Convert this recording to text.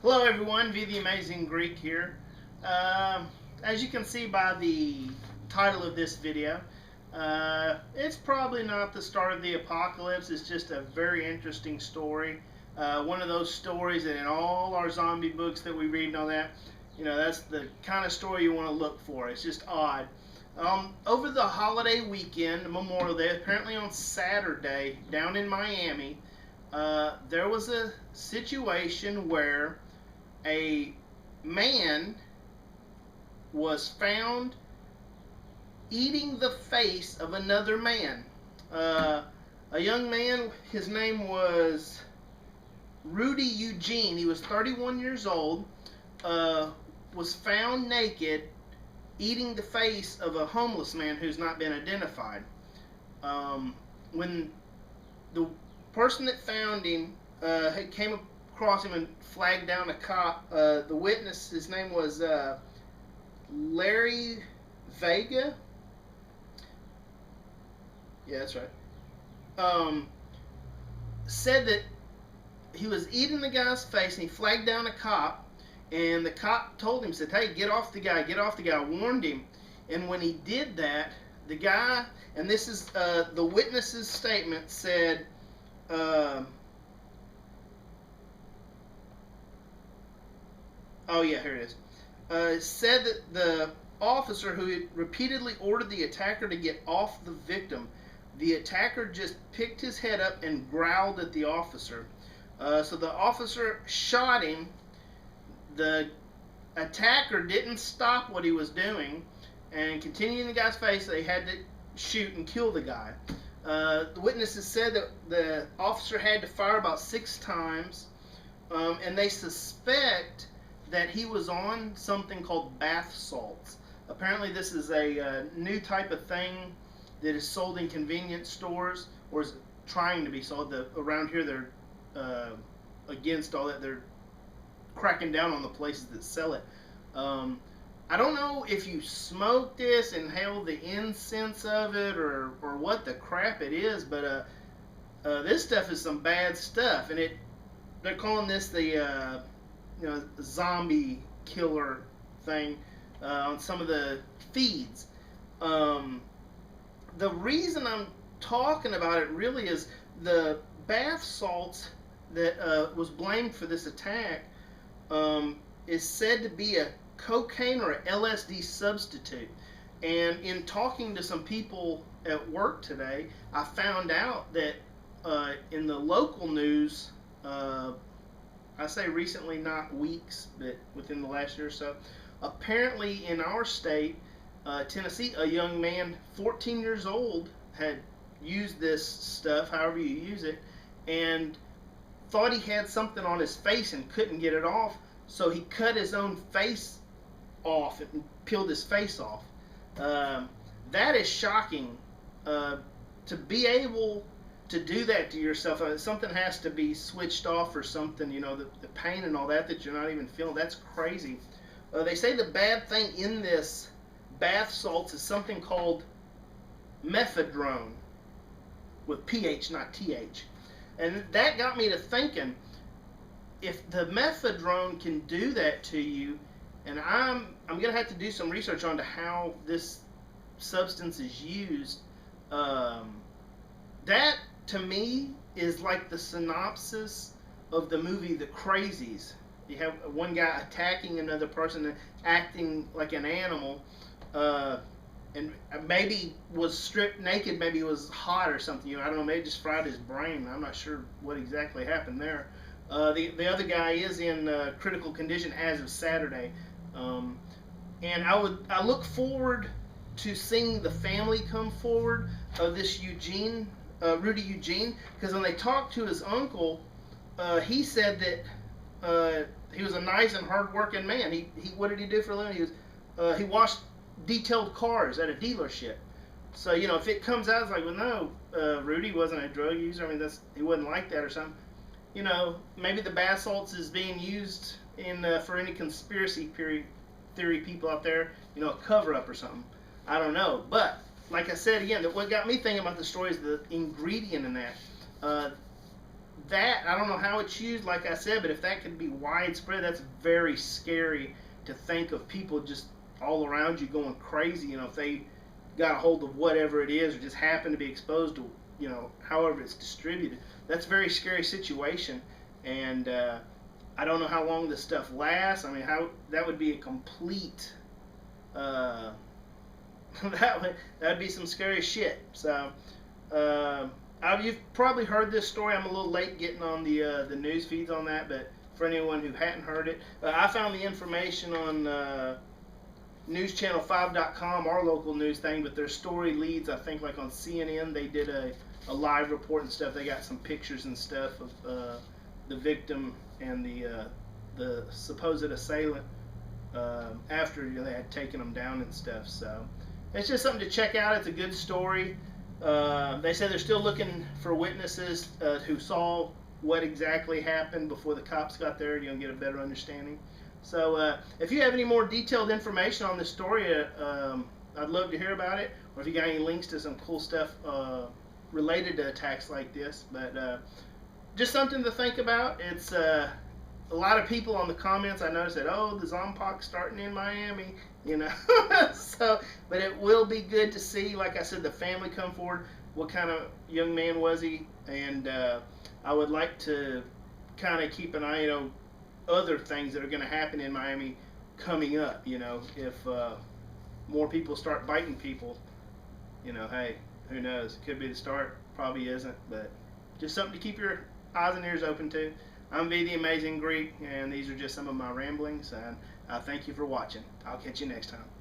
Hello everyone, V the Amazing Greek here. As you can see by the title of this video, it's probably not the start of the apocalypse. It's just a very interesting story. One of those stories that in all our zombie books that we read and all that, that's the kind of story you want to look for. It's just odd. Over the holiday weekend, Memorial Day, apparently on Saturday, down in Miami, there was a situation where a man was found eating the face of another man. A young man, his name was Rudy Eugene. He was 31 years old, was found naked eating the face of a homeless man who's not been identified. When the person that found him came across him and flagged down a cop, the witness, his name was Larry Vega. Yeah, that's right. Said that he was eating the guy's face and he flagged down a cop, and the cop told him, said, "Hey, get off the guy, get off the guy," warned him. And when he did that, the guy, and this is the witness's statement, said, oh yeah, here it is. Said that the officer who had repeatedly ordered the attacker to get off the victim, the attacker just picked his head up and growled at the officer. So the officer shot him. The attacker didn't stop what he was doing and continued in the guy's face. They had to shoot and kill the guy. The witnesses said that the officer had to fire about 6 times, and they suspect that he was on something called bath salts. Apparently this is a new type of thing that is sold in convenience stores, or is trying to be sold. Around here they're against all that. They're cracking down on the places that sell it. I don't know if you smoke this, inhale the incense of it, or what the crap it is, but this stuff is some bad stuff, and they're calling this the zombie killer thing on some of the feeds. The reason I'm talking about it really is the bath salts that was blamed for this attack is said to be a cocaine or a LSD substitute. And in talking to some people at work today, I found out that in the local news, I say recently, not weeks, but within the last year or so, apparently in our state, Tennessee, a young man, 14 years old, had used this stuff, however you use it, and thought he had something on his face and couldn't get it off, so he cut his own face off and peeled his face off. That is shocking. To be able to do that to yourself, something has to be switched off or something, the pain and all that you're not even feeling. That's crazy. They say the bad thing in this bath salts is something called methadone, with PH, not TH. And that got me to thinking, if the methadone can do that to you, and I'm going to have to do some research on how this substance is used, that to me is like the synopsis of the movie The Crazies. You have one guy attacking another person and acting like an animal, and maybe was stripped naked, maybe was hot or something. I don't know, maybe just fried his brain. I'm not sure what exactly happened there. The other guy is in critical condition as of Saturday, and I look forward to seeing the family come forward of this Rudy Eugene, because when they talked to his uncle, he said that he was a nice and hard-working man. He what did he do for a living? He washed detailed cars at a dealership. So if it comes out, it's like, well, no, Rudy wasn't a drug user. I mean, he wasn't like that or something. Maybe the bath salts is being used for any conspiracy theory people out there, a cover-up or something. I don't know. But like I said again, what got me thinking about the story is the ingredient in that. that, I don't know how it's used, like I said, but if that could be widespread, that's very scary to think of people just all around you going crazy. You know, if they got a hold of whatever it is or just happen to be exposed to, you know, however it's distributed, that's a very scary situation. And I don't know how long this stuff lasts. I mean, how that would be a complete uh, that'd be some scary shit. So you've probably heard this story. I'm a little late getting on the news feeds on that, but for anyone who hadn't heard it, I found the information on newschannel5.com, our local news thing, but their story leads, I think, like on CNN. They did a live report and stuff. They got some pictures and stuff of the victim and the supposed assailant after they had taken them down and stuff. So it's just something to check out. It's a good story. They say they're still looking for witnesses who saw what exactly happened before the cops got there. You'll get a better understanding. So if you have any more detailed information on this story, I'd love to hear about it. Or if you got any links to some cool stuff related to attacks like this. But just something to think about. It's a lot of people on the comments I noticed that, oh, the Zompox starting in Miami, you know. So, but it will be good to see, like I said, the family come forward. What kind of young man was he? And I would like to kind of keep an eye, you know, other things that are going to happen in Miami coming up. You know, if more people start biting people, you know, hey, who knows? It could be the start. Probably isn't, but just something to keep your eyes and ears open to. I'm V the Amazing Greek, and these are just some of my ramblings, and I thank you for watching. I'll catch you next time.